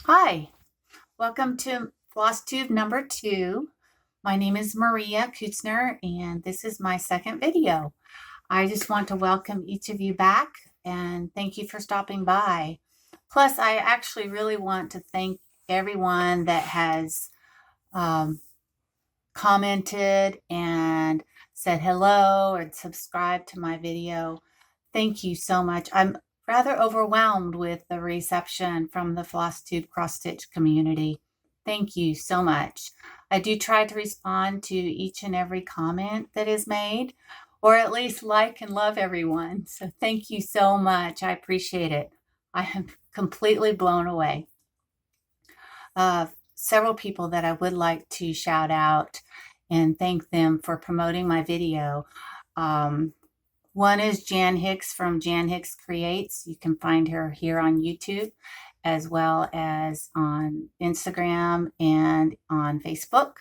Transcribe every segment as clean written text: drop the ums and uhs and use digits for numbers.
Hi, welcome to FlossTube number 2. My name is Maria Kutzner, and this is my second video. I just want to welcome each of you back and thank you for stopping by. Plus, I actually really want to thank everyone that has commented and said hello and subscribed to my video. Thank you so much. I'm rather overwhelmed with the reception from the FlossTube cross-stitch community. Thank you so much. I do try to respond to each and every comment that is made, or at least like and love everyone. So thank you so much. I appreciate it. I am completely blown away. Several people that I would like to shout out and thank them for promoting my video. One is Jan Hicks from Jan Hicks Creates. You can find her here on YouTube as well as on Instagram and on Facebook.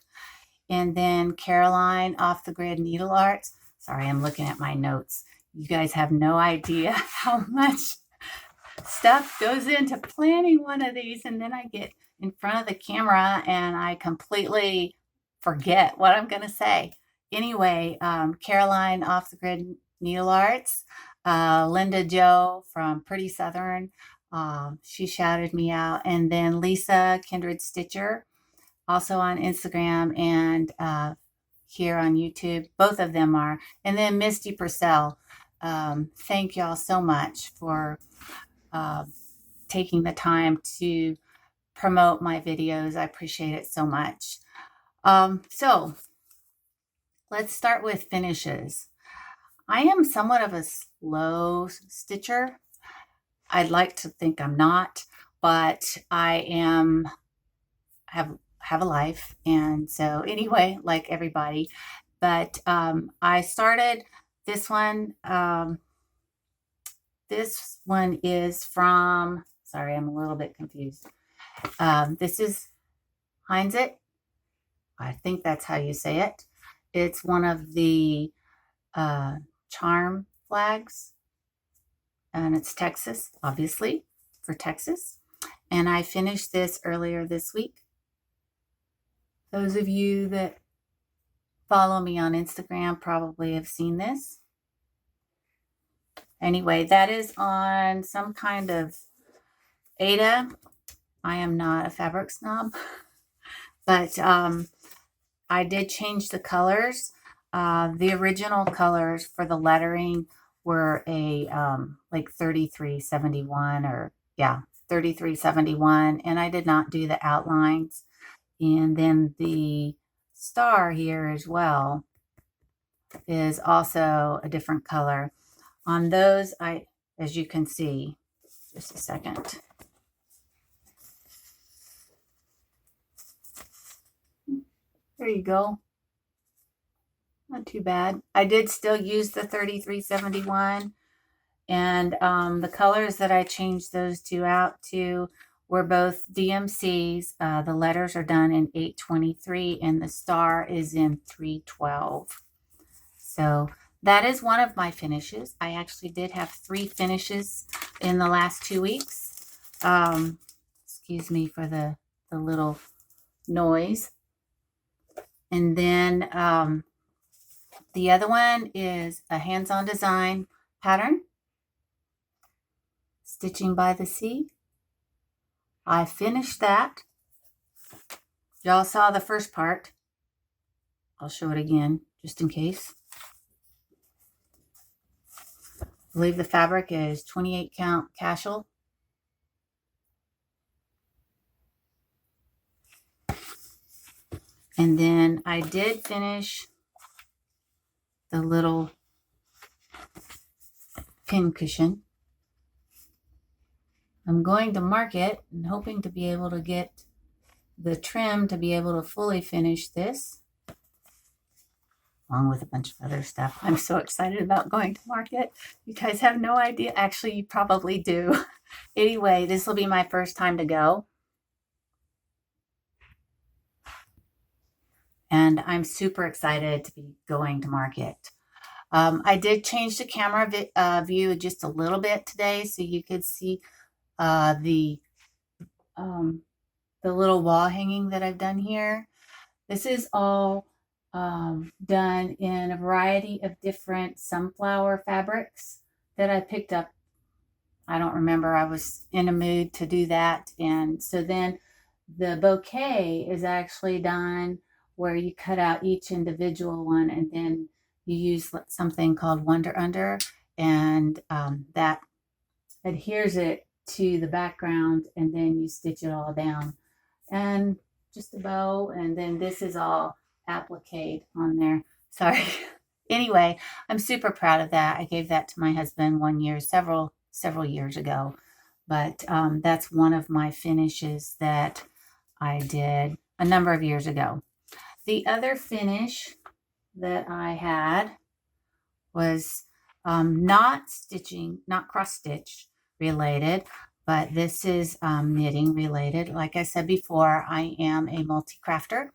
And then Caroline Off the Grid Needle Arts. Sorry, I'm looking at my notes. You guys have no idea how much stuff goes into planning one of these, and then I get in front of the camera and I completely forget what I'm going to say. Anyway, Caroline Off the Grid Needle Arts, Linda Jo from Pretty Southern, she shouted me out, and then Lisa Kindred Stitcher, also on Instagram and here on YouTube. Both of them are. And then Misty Purcell. Thank y'all so much for taking the time to promote my videos. I appreciate it so much. So let's start with finishes. I am somewhat of a slow stitcher. I'd like to think I'm not, but I have a life, and so anyway, like everybody. But I started this one. This one is from, sorry, I'm a little bit confused. This is Handmade. I think that's how you say it. It's one of the charm flags, and it's Texas, obviously, for Texas. And I finished this earlier this week. Those of you that follow me on Instagram probably have seen this. Anyway, that is on some kind of Aida. I am not a fabric snob, but I did change the colors. The original colors for the lettering were a like 3371, or yeah, 3371, and I did not do the outlines. And then the star here as well is also a different color. On those, as you can see, just a second. There you go. Not too bad. I did still use the 3371, and the colors that I changed those two out to were both DMCs. The letters are done in 823 and the star is in 312. So that is one of my finishes. I actually did have 3 finishes in the last 2 weeks. Excuse me for the little noise. And then the other one is a hands-on design pattern, Stitching by the Sea. I finished that. Y'all saw the first part. I'll show it again just in case. I believe the fabric is 28 count casual. And then I did finish the little pin cushion. I'm going to mark it and hoping to be able to get the trim to be able to fully finish this, along with a bunch of other stuff. I'm so excited about going to market. You guys have no idea. Actually, you probably do. Anyway, this will be my first time to go. And I'm super excited to be going to market. I did change the camera view just a little bit today so you could see the the little wall hanging that I've done here. This is all done in a variety of different sunflower fabrics that I picked up. I don't remember, I was in a mood to do that. And so then the bouquet is actually done where you cut out each individual one and then you use something called Wonder Under, and that adheres it to the background, and then you stitch it all down. And just a bow, and then this is all applique on there. Sorry. Anyway, I'm super proud of that. I gave that to my husband one year, several years ago. But that's one of my finishes that I did a number of years ago. The other finish that I had was not stitching, not cross stitch related, but this is knitting related. Like I said before, I am a multi-crafter,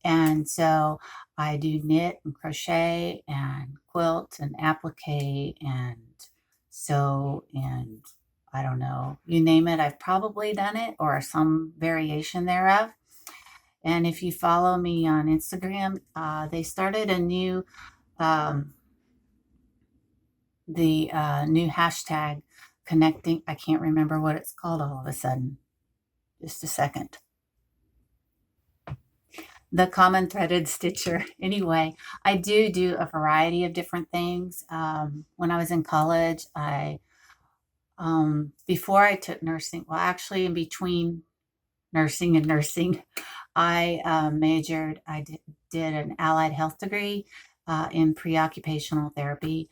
and so I do knit and crochet and quilt and applique and sew, and I don't know, you name it, I've probably done it or some variation thereof. And if you follow me on Instagram, they started a new new hashtag connecting. I can't remember what it's called all of a sudden. Just a second. The common threaded stitcher. Anyway, I do a variety of different things. When I was in college, before I took nursing, well, actually in between nursing and nursing, I majored, I did an allied health degree in pre-occupational therapy.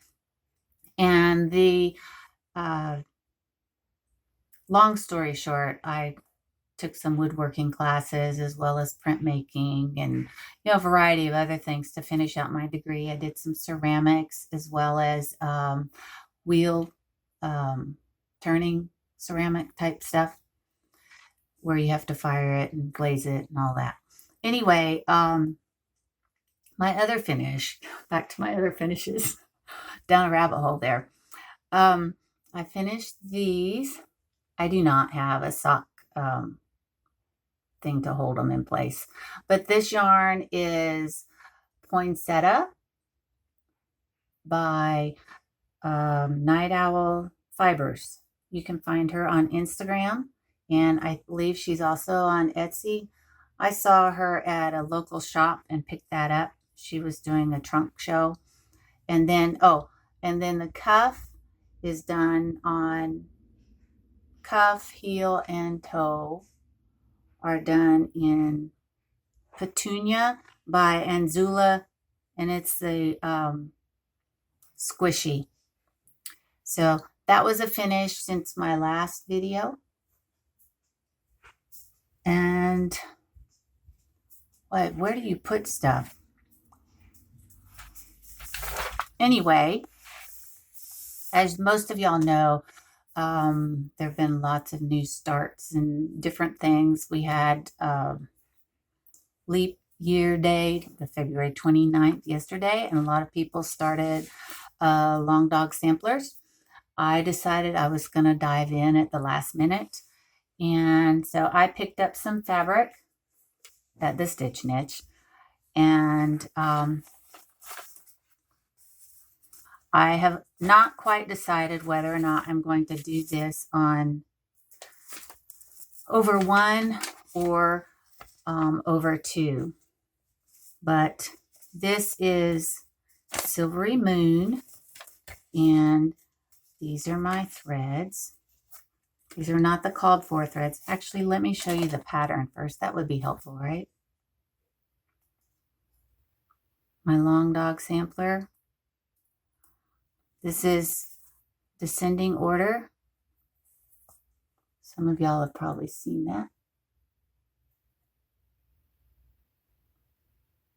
And the long story short, I took some woodworking classes as well as printmaking and a variety of other things to finish out my degree. I did some ceramics as well as wheel turning ceramic type stuff where you have to fire it and glaze it and all that. Anyway, my other finish, back to my other finishes, down a rabbit hole there. I finished these. I do not have a sock thing to hold them in place, but this yarn is Poinsettia by Night Owl Fibers. You can find her on Instagram, and I believe she's also on Etsy. I saw her at a local shop and picked that up. She was doing a trunk show. And then, and then the cuff is done on cuff, heel, and toe are done in Petunia by Anzula, and it's the squishy. So that was a finish since my last video. And where do you put stuff? Anyway, as most of y'all know, there have been lots of new starts and different things. We had Leap Year Day, the February 29th yesterday, and a lot of people started long dog samplers. I decided I was going to dive in at the last minute, and so I picked up some fabric at the Stitch Niche, and I have not quite decided whether or not I'm going to do this on over 1 or over 2. But this is Silvery Moon, and these are my threads. These are not the called for threads. Actually, let me show you the pattern first. That would be helpful, right? My long dog sampler. This is descending order. Some of y'all have probably seen that.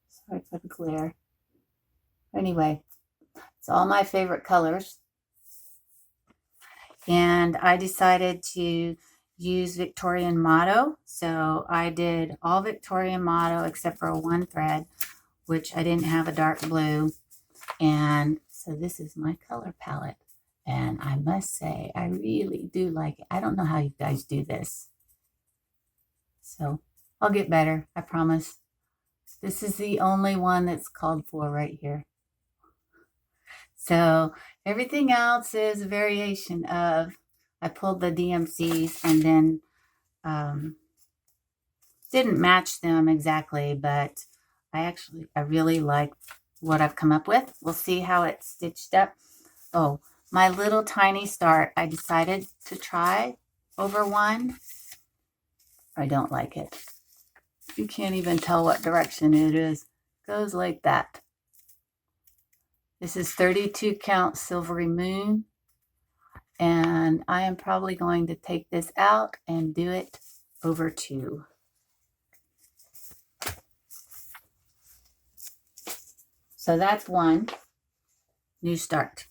Sorry for the glare. Anyway, it's all my favorite colors. And I decided to use Victorian Motto. So I did all Victorian Motto except for one thread, which I didn't have a dark blue. And so this is my color palette. And I must say, I really do like it. I don't know how you guys do this. So I'll get better, I promise. This is the only one that's called for right here. So everything else is a variation of, I pulled the DMCs and then didn't match them exactly, but I really like what I've come up with. We'll see how it's stitched up. Oh, my little tiny start, I decided to try over one. I don't like it. You can't even tell what direction it is. It goes like that. This is 32 count Silvery Moon. And I am probably going to take this out and do it over two. So that's one new start.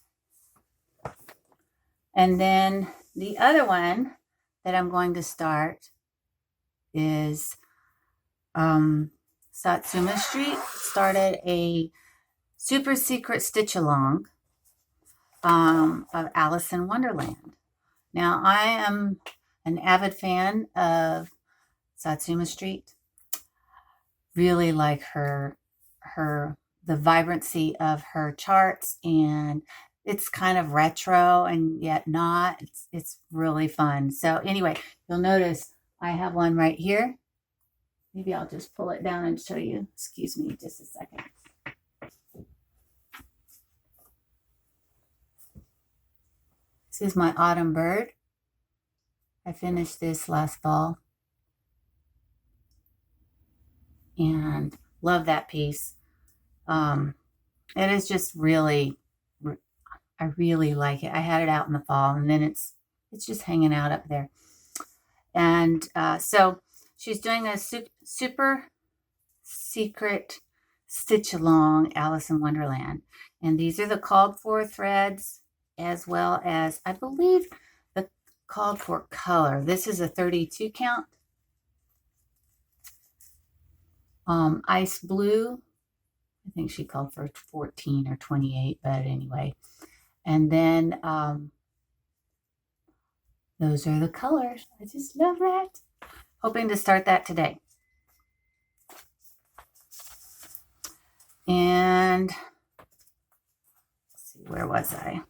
And then the other one that I'm going to start is Satsuma Street started a super secret stitch along of Alice in Wonderland. Now I am an avid fan of Satsuma Street. Really like the vibrancy of her charts, and it's kind of retro and yet not. It's really fun. So anyway, you'll notice I have one right here. Maybe I'll just pull it down and show you. Excuse me just a second. This is my autumn bird. I finished this last fall and love that piece. It is just really, I really like it. I had it out in the fall, and then it's just hanging out up there. And so she's doing a super secret stitch along Alice in Wonderland. And these are the called for threads, as well as, I believe, the called for color. This is a 32 count. Ice blue. I think she called for 14 or 28, but anyway. And then those are the colors. I just love that. Hoping to start that today. And let's see, where was I?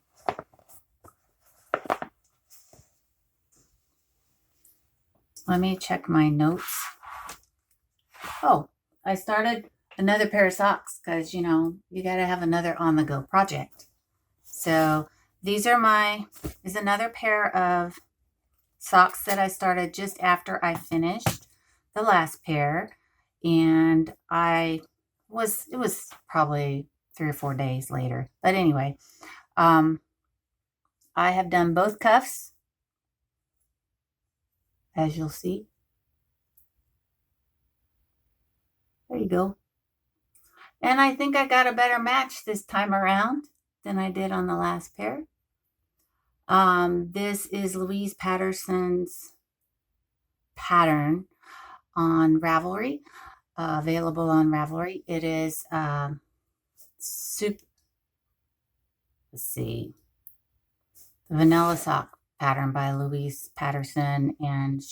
Let me check my notes. Oh, I started another pair of socks because, you know, you got to have another on-the-go project. So these are is another pair of socks that I started just after I finished the last pair. And it was probably 3 or 4 days later. But anyway, I have done both cuffs, as you'll see. There you go. And I think I got a better match this time around than I did on the last pair. This is Louise Patterson's pattern on Ravelry, available on Ravelry. It is let's see, the Vanilla Sock pattern by Louise Patterson, and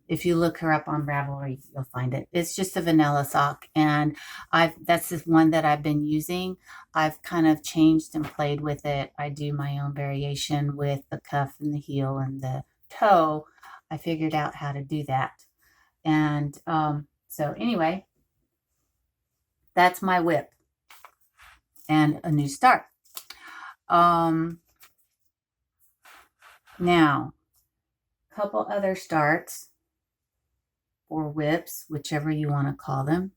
if you look her up on Ravelry, you'll find it. It's just a vanilla sock, and that's the one that I've been using. I've kind of changed and played with it. I do my own variation with the cuff and the heel and the toe. I figured out how to do that. And so anyway, that's my whip and a new start. Now, a couple other starts or whips, whichever you want to call them.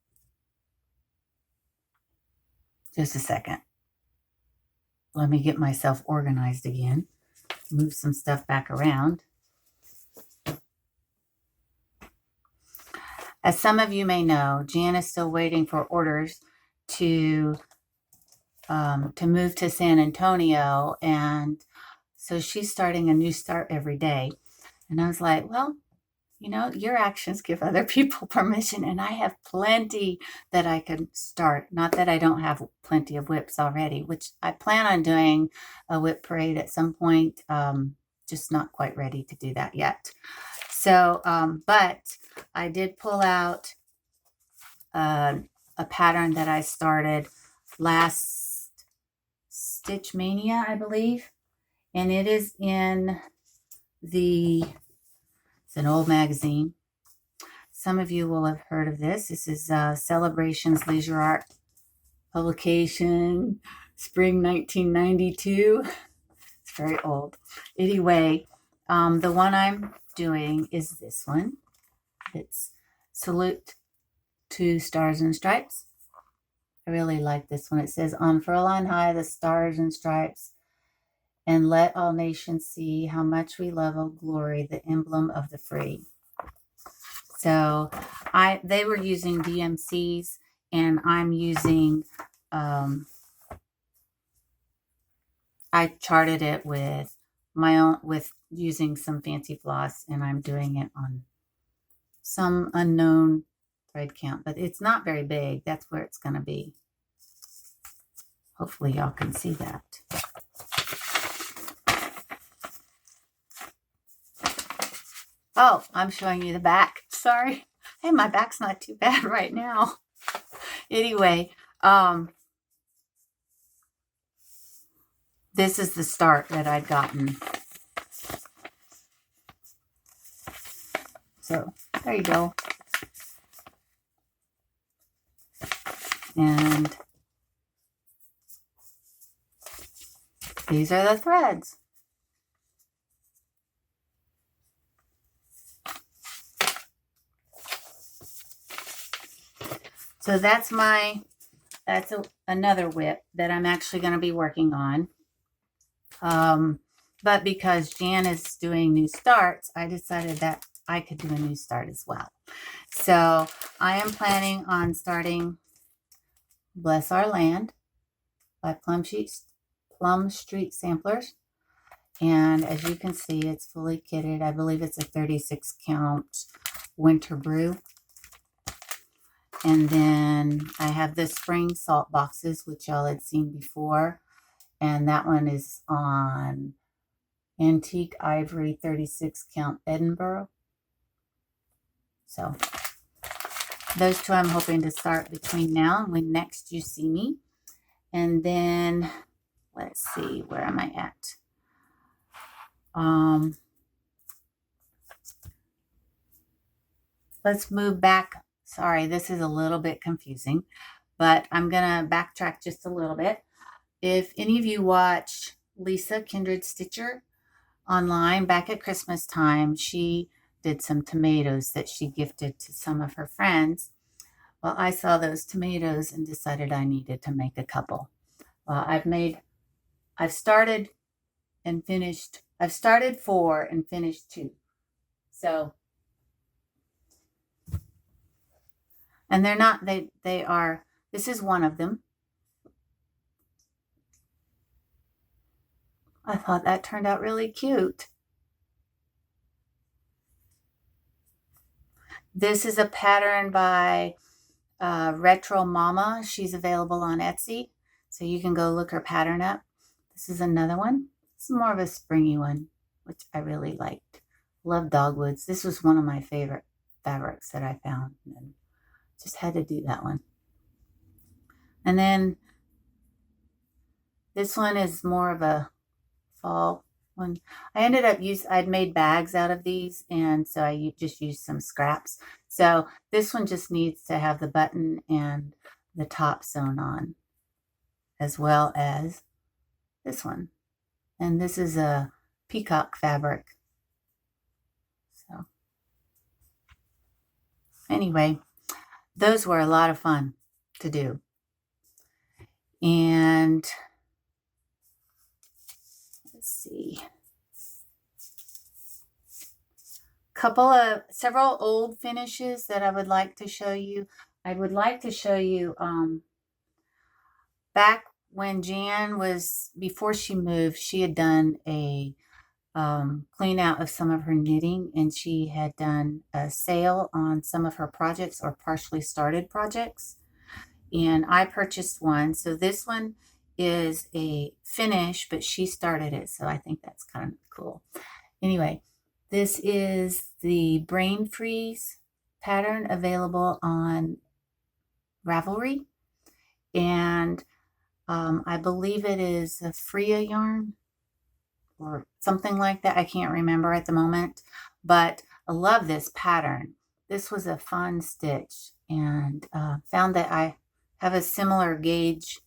Just a second. Let me get myself organized again. Move some stuff back around. As some of you may know, Jan is still waiting for orders to move to San Antonio, and so she's starting a new start every day. And I was like, well, you know, your actions give other people permission, and I have plenty that I can start. Not that I don't have plenty of whips already, which I plan on doing a whip parade at some point, just not quite ready to do that yet. So, but I did pull out a pattern that I started last Stitch Mania, I believe. And it is in it's an old magazine. Some of you will have heard of this. This is Celebrations Leisure Art publication, spring 1992. It's very old. Anyway, the one I'm doing is this one. It's Salute to Stars and Stripes. I really like this one. It says, unfurl on high the stars and stripes, and let all nations see how much we love, O glory, the emblem of the free. So they were using DMCs, and I'm using, I charted it with my own, with using some fancy floss, and I'm doing it on some unknown thread count, but it's not very big. That's where it's going to be. Hopefully y'all can see that. Oh, I'm showing you the back. Sorry. Hey, my back's not too bad right now. Anyway, this is the start that I'd gotten. So there you go. And these are the threads. So that's another whip that I'm actually going to be working on. But because Jan is doing new starts, I decided that I could do a new start as well. So I am planning on starting Bless Our Land by Plum Street Samplers. And as you can see, it's fully kitted. I believe it's a 36 count winter brew. And then I have the spring salt boxes, which y'all had seen before. And that one is on Antique Ivory 36 count Edinburgh. So those two I'm hoping to start between now and when next you see me. And then let's see, where am I at? Let's move back. Sorry, this is a little bit confusing, but I'm going to backtrack just a little bit. If any of you watch Lisa Kindred Stitcher online back at Christmas time, she did some tomatoes that she gifted to some of her friends. Well, I saw those tomatoes and decided I needed to make a couple. Well, I've started 4 and finished 2. So, and they're not, they are, this is one of them. I thought that turned out really cute. This is a pattern by Retro Mama. She's available on Etsy, so you can go look her pattern up. This is another one. This is more of a springy one, which I really liked. Love dogwoods. This was one of my favorite fabrics that I found, and just had to do that one. And then this one is more of a fall one. I ended up I'd made bags out of these, and so I just used some scraps. So this one just needs to have the button and the top sewn on, as well as this one. And this is a peacock fabric. So anyway, those were a lot of fun to do. And let's see, several old finishes that I would like to show you. I would like to show you back when Jan was, before she moved, she had done a clean out of some of her knitting, and she had done a sale on some of her projects or partially started projects. And I purchased one. So this one is a finish, but she started it. So I think that's kind of cool. Anyway, this is the Brain Freeze pattern available on Ravelry, and I believe it is a Freya yarn or something like that. I can't remember at the moment, but I love this pattern. This was a fun stitch, and found that I have a similar gauge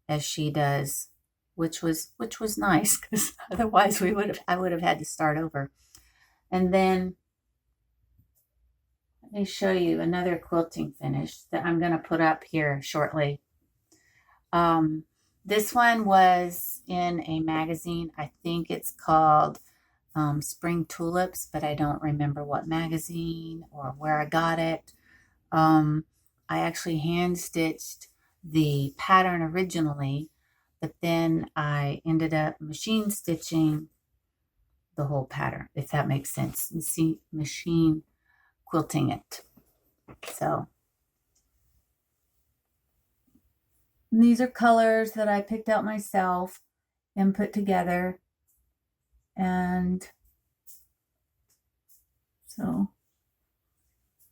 as she does, which was nice, because otherwise I would have had to start over. And then let me show you another quilting finish that I'm going to put up here shortly. This one was in a magazine. I think it's called Spring Tulips, but I don't remember what magazine or where I got it. I actually hand stitched the pattern originally, but then I ended up machine stitching the whole pattern, if that makes sense. You see, machine quilting it. So these are colors that I picked out myself and put together. And so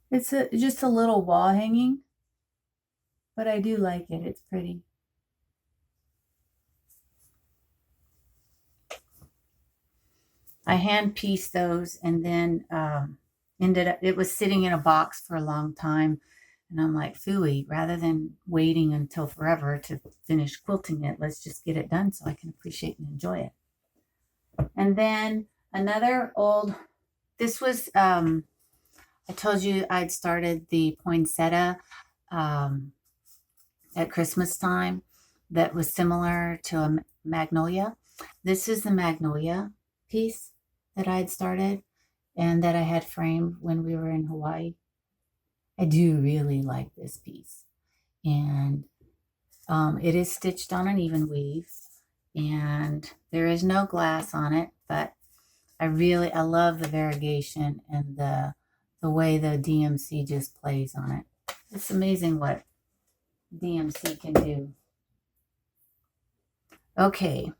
it's just a little wall hanging, but I do like it. It's pretty. I hand pieced those, and then ended up, it was sitting in a box for a long time. And I'm like, phooey, rather than waiting until forever to finish quilting it, let's just get it done so I can appreciate and enjoy it. And then another old, this was, I told you I'd started the poinsettia at Christmas time that was similar to a magnolia. This is the magnolia piece that I had started and that I had framed when we were in Hawaii. I do really like this piece, and it is stitched on an even weave, and there is no glass on it, but I love the variegation and the way the DMC just plays on it. It's amazing what DMC can do. Okay,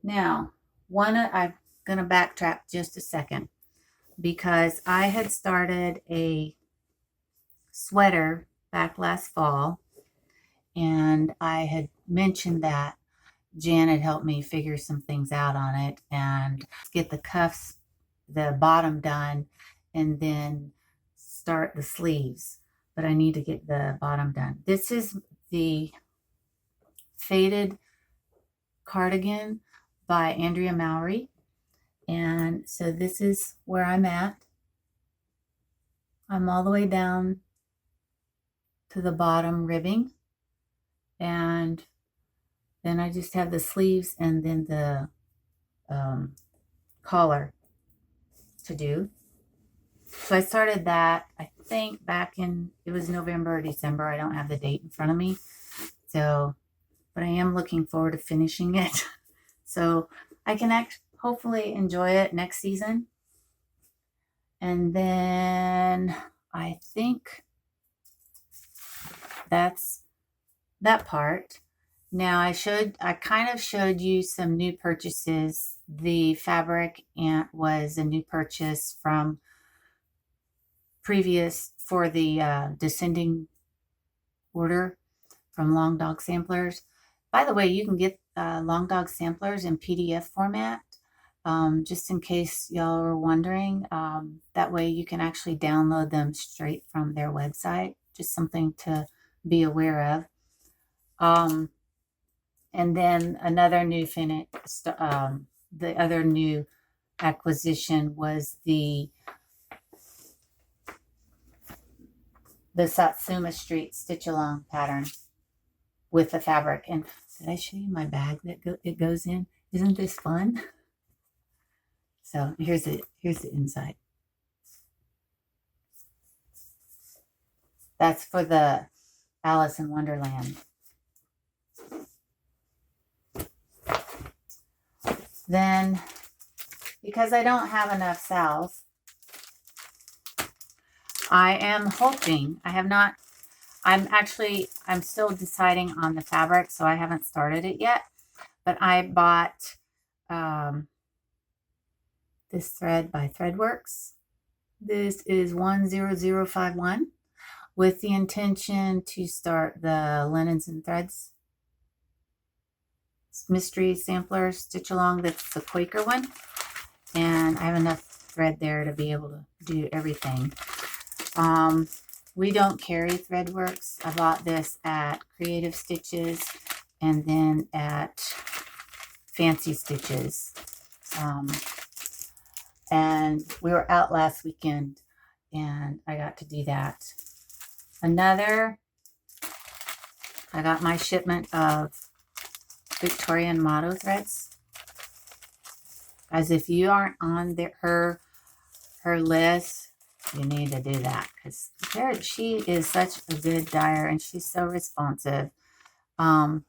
now I'm going to backtrack just a second, because I had started a sweater back last fall, and I had mentioned that Jan had helped me figure some things out on it and get the cuffs, the bottom done, and then start the sleeves. But I need to get the bottom done. This is the Faded Cardigan by Andrea Mowry. And so this is where I'm at. I'm all the way down to the bottom ribbing, and then I just have the sleeves and then the collar to do. So I started that, I think, back in, it was November or December. I don't have the date in front of me. So, but I am looking forward to finishing it so I can hopefully enjoy it next season. And then I think that's that part. Now I kind of showed you some new purchases. The fabric was a new purchase from previous for the descending order from Long Dog Samplers. By the way, you can get Long Dog Samplers in PDF format, just in case y'all are wondering. That way you can actually download them straight from their website. Just something to be aware of. And then another new finish, the other new acquisition was the Satsuma Street Stitch Along pattern with the fabric. And did I show you my bag that it goes in? Isn't this fun? So here's the inside. That's for the Alice in Wonderland. Then, because I don't have enough sals, I am hoping, I'm still deciding on the fabric, so I haven't started it yet, but I bought this thread by Threadworks, This is 10051 with the intention to start the linens and threads mystery sampler stitch along. That's the Quaker one, and I have enough thread there to be able to do everything. We don't carry Threadworks. I bought this at Creative Stitches and then at Fancy Stitches. And we were out last weekend and I got to do that. I got my shipment of Victorian motto threads. Guys, if you aren't on her list, you need to do that, because she is such a good dyer and she's so responsive. I'm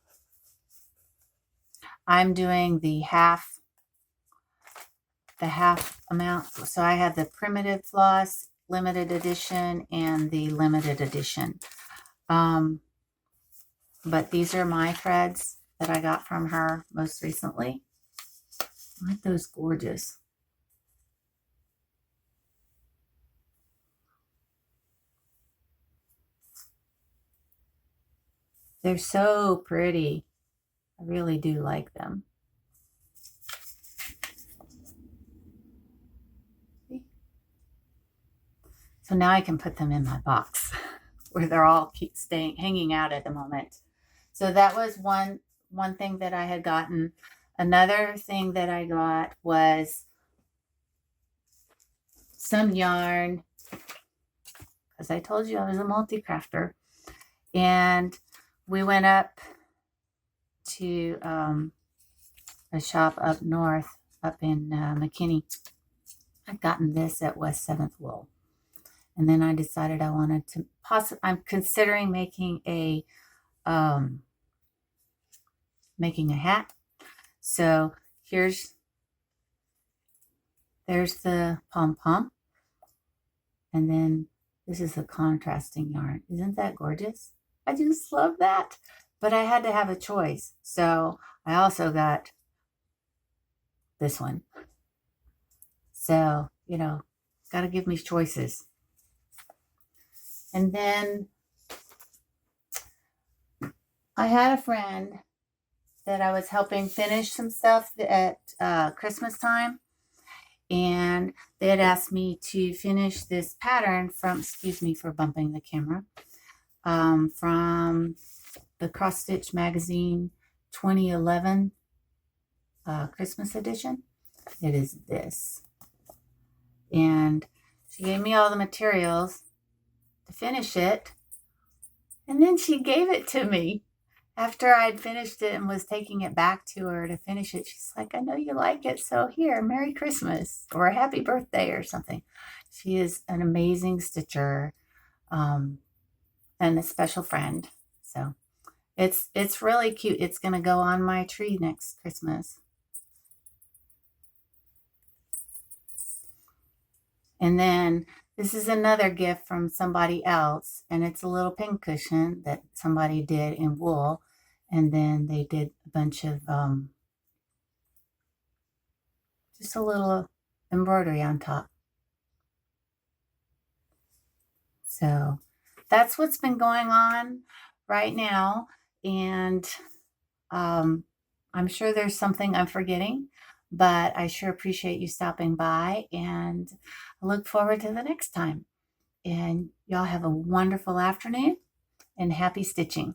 doing the half amount. So I have the primitive floss limited edition and the limited edition. But these are my threads that I got from her most recently. Aren't those gorgeous? They're so pretty. I really do like them. So now I can put them in my box where they're all hanging out at the moment. So that was one thing that I had gotten. Another thing that I got was some yarn, because I told you I was a multi-crafter, and we went up to a shop up north, up in McKinney. I'd gotten this at West 7th Wool. And then I decided I wanted to I'm considering making a hat. So there's the pom-pom. And then this is a contrasting yarn. Isn't that gorgeous? I just love that. But I had to have a choice. So I also got this one. So, you know, got to give me choices. And then I had a friend that I was helping finish some stuff at Christmas time. And they had asked me to finish this pattern from, excuse me for bumping the camera, from the Cross Stitch Magazine 2011 Christmas edition. It is this. And she gave me all the materials to finish it. And then she gave it to me after I'd finished it and was taking it back to her to finish it. She's like, I know you like it, so here, Merry Christmas or Happy Birthday or something. She is an amazing stitcher and a special friend. So it's really cute. It's going to go on my tree next Christmas. And then this is another gift from somebody else, and it's a little pincushion that somebody did in wool, and then they did a bunch of just a little embroidery on top. So that's what's been going on right now, and I'm sure there's something I'm forgetting, but I sure appreciate you stopping by, and I look forward to the next time. And y'all have a wonderful afternoon and happy stitching.